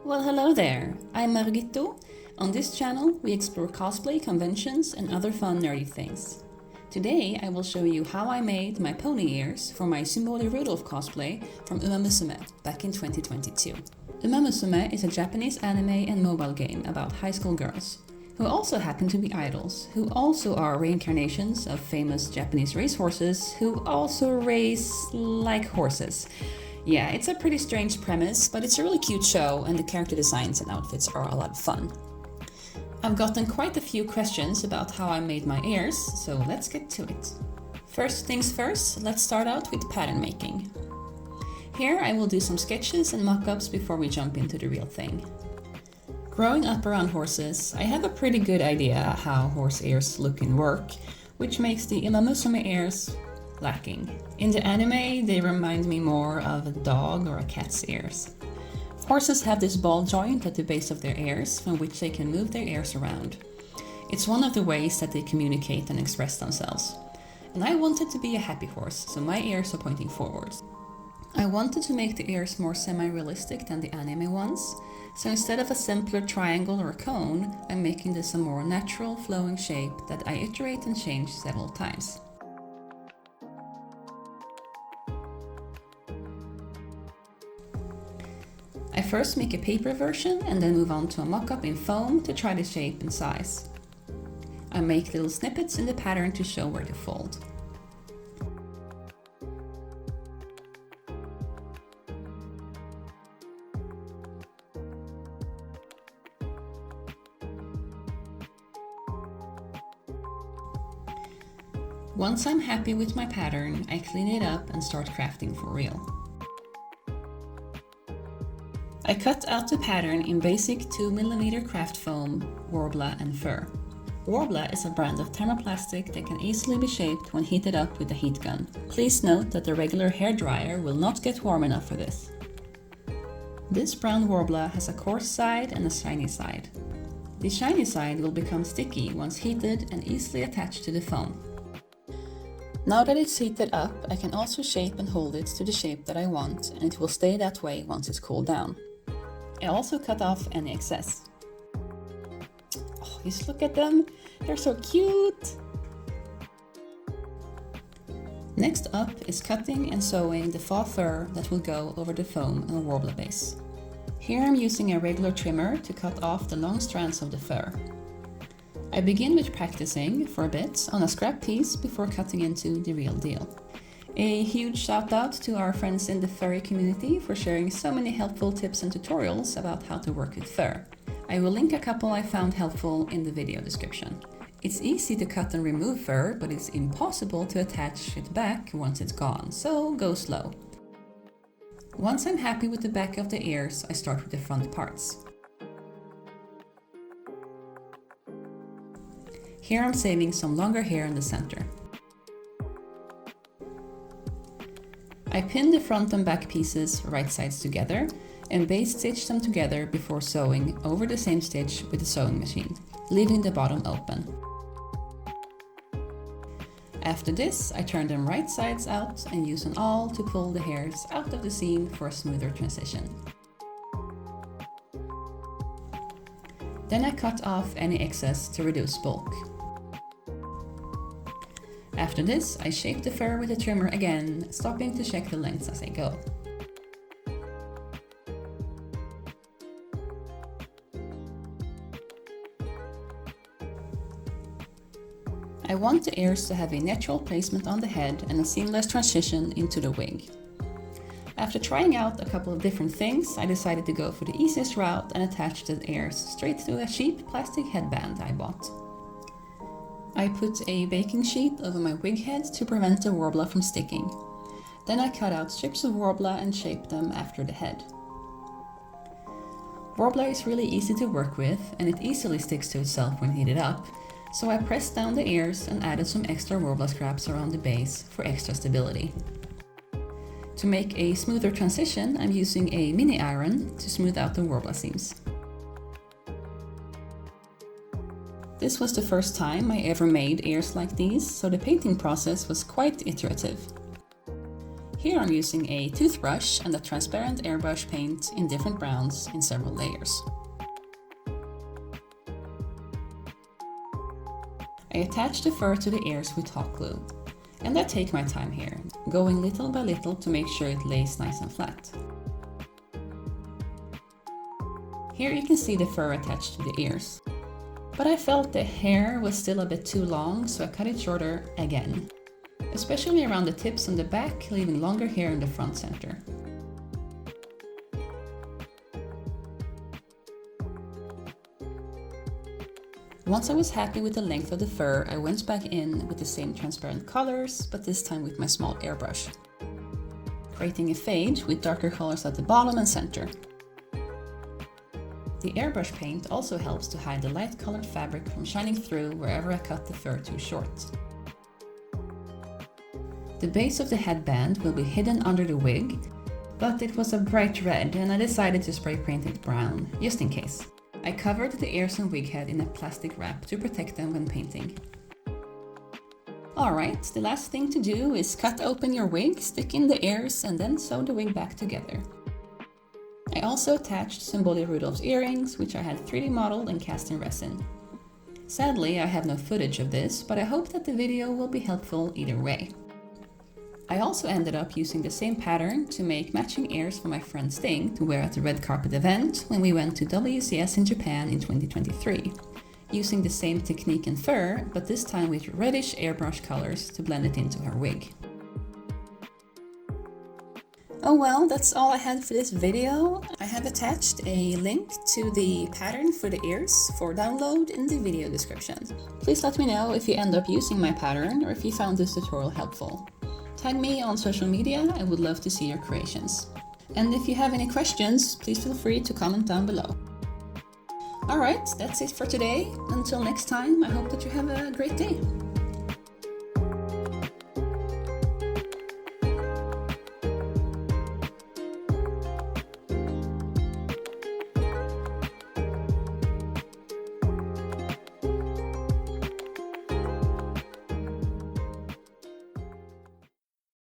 Well, hello there, I'm Marugitto. On this channel, we explore cosplay conventions and other fun nerdy things. Today, I will show you how I made my pony ears for my Symboli Rudolf cosplay from Umamusume back in 2022. Umamusume is a Japanese anime and mobile game about high school girls, who also happen to be idols, who also are reincarnations of famous Japanese racehorses, who also race like horses. Yeah, it's a pretty strange premise, but it's a really cute show and the character designs and outfits are a lot of fun. I've gotten quite a few questions about how I made my ears, so let's get to it. First things first, let's start out with pattern making. Here I will do some sketches and mock-ups before we jump into the real thing. Growing up around horses, I have a pretty good idea how horse ears look and work, which makes the Umamusume ears lacking. In the anime, they remind me more of a dog or a cat's ears. Horses have this ball joint at the base of their ears from which they can move their ears around. It's one of the ways that they communicate and express themselves. And I wanted to be a happy horse, so my ears are pointing forwards. I wanted to make the ears more semi-realistic than the anime ones, so instead of a simpler triangle or a cone, I'm making this a more natural flowing shape that I iterate and change several times. I first make a paper version and then move on to a mock-up in foam to try the shape and size. I make little snippets in the pattern to show where to fold. Once I'm happy with my pattern, I clean it up and start crafting for real. I cut out the pattern in basic 2mm craft foam, Worbla and fur. Worbla is a brand of thermoplastic that can easily be shaped when heated up with a heat gun. Please note that the regular hairdryer will not get warm enough for this. This brown Worbla has a coarse side and a shiny side. The shiny side will become sticky once heated and easily attached to the foam. Now that it's heated up, I can also shape and hold it to the shape that I want, and it will stay that way once it's cooled down. I also cut off any excess. Oh, just look at them, they're so cute! Next up is cutting and sewing the faux fur that will go over the foam and Worbla base. Here I'm using a regular trimmer to cut off the long strands of the fur. I begin with practicing for a bit on a scrap piece before cutting into the real deal. A huge shout out to our friends in the furry community for sharing so many helpful tips and tutorials about how to work with fur. I will link a couple I found helpful in the video description. It's easy to cut and remove fur, but it's impossible to attach it back once it's gone, so go slow. Once I'm happy with the back of the ears, I start with the front parts. Here I'm saving some longer hair in the center. I pin the front and back pieces right sides together and base stitch them together before sewing over the same stitch with the sewing machine, leaving the bottom open. After this, I turn them right sides out and use an awl to pull the hairs out of the seam for a smoother transition. Then I cut off any excess to reduce bulk. After this, I shape the fur with a trimmer again, stopping to check the lengths as I go. I want the ears to have a natural placement on the head and a seamless transition into the wig. After trying out a couple of different things, I decided to go for the easiest route and attach the ears straight to a cheap plastic headband I bought. I put a baking sheet over my wig head to prevent the Worbla from sticking. Then I cut out strips of Worbla and shaped them after the head. Worbla is really easy to work with and it easily sticks to itself when heated up, so I pressed down the ears and added some extra Worbla scraps around the base for extra stability. To make a smoother transition, I'm using a mini iron to smooth out the Worbla seams. This was the first time I ever made ears like these, so the painting process was quite iterative. Here I'm using a toothbrush and a transparent airbrush paint in different browns in several layers. I attach the fur to the ears with hot glue, and I take my time here, going little by little to make sure it lays nice and flat. Here you can see the fur attached to the ears, but I felt the hair was still a bit too long, so I cut it shorter again, especially around the tips on the back, leaving longer hair in the front center. Once I was happy with the length of the fur, I went back in with the same transparent colors, but this time with my small airbrush, creating a fade with darker colors at the bottom and center. The airbrush paint also helps to hide the light colored fabric from shining through wherever I cut the fur too short. The base of the headband will be hidden under the wig, but it was a bright red and I decided to spray paint it brown, just in case. I covered the ears and wig head in a plastic wrap to protect them when painting. Alright, the last thing to do is cut open your wig, stick in the ears and then sew the wig back together. I also attached Symboli Rudolf's earrings, which I had 3D modeled and cast in resin. Sadly, I have no footage of this, but I hope that the video will be helpful either way. I also ended up using the same pattern to make matching ears for my friend Sting to wear at the red carpet event when we went to WCS in Japan in 2023, using the same technique and fur, but this time with reddish airbrush colors to blend it into her wig. Oh well, that's all I had for this video. I have attached a link to the pattern for the ears for download in the video description. Please let me know if you end up using my pattern or if you found this tutorial helpful. Tag me on social media, I would love to see your creations. And if you have any questions, please feel free to comment down below. Alright, that's it for today. Until next time, I hope that you have a great day.